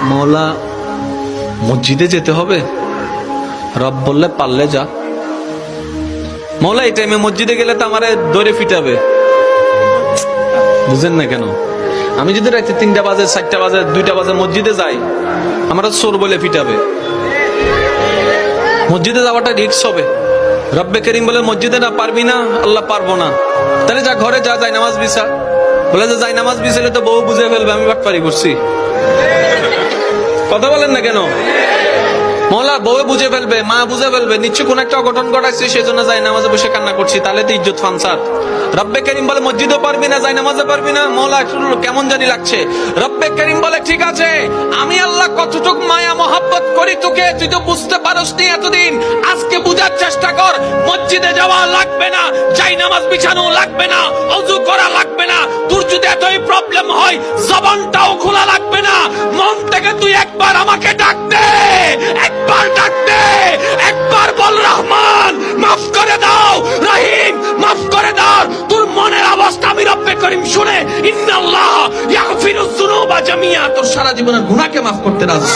মওলা মসজিদে যেতে হবে? রব বললে পারলে যা। মওলা এই টাইমে মসজিদে গেলে তো আমারে দৌড়ে ফিটাবে। বুঝেন না কেন? আমি যদি রাতে 3টা বাজে 4টা বাজে 2টা বাজে মসজিদে যাই, আমরা চোর বলে ফিটাবে। মসজিদে যাওয়াটা রিস্ক হবে। রব্বে করিম বলে মসজিদে না পারবি না, আল্লাহ পারবো না, তাহলে যা ঘরে যা, যাই নামাজ বিছা। বলে যে যাই নামাজ বিছালে তো বউ বুঝে ফেলবে আমি বাটপারি করছি। কথা বলেন না কেন? মওলা বউ বুঝে ফেলবে, মা বুঝে ফেলবে, নিশ্চয় কোন একটা অঘটন ঘটাইছে, সেজন্য যাই নামাজে বসে কান্না করছি, তাহলে তো ইজ্জত ফানসাদ। রব্বে করিম বলে মসজিদও পারবি না, যাই নামাজে পারবি না। মওলা কেমন জানি লাগছে। রব্বে করিম বলে ঠিক আছে, আমি আল্লাহ কতটুক মায়া মহাব্বত করি তোকে, তুই তো বুঝতে পারস নি এতদিন, আজকে বুঝার চেষ্টা কর। মসজিদে যাওয়া লাগবে না, যাই নামাজ বিছানো লাগবে না, ওযু করা লাগবে না, তোর যদি এতই প্রবলেম হয় জবানটাও খোলা লাগবে না, মন থেকে তুই একবার আমাকে ডাক দে, একবার ডাক দে, একবার বল রহমান মাফ করে দাও, রহিম মাফ করে দাও। তোর মনের অবস্থা আমি রব্বে করিম শুনে, ইন্নাল্লাহ ইয়াগফিরুয যুনুবা জামিয়া, তোর সারা জীবনের গুনাহকে মাফ করতে রাজি।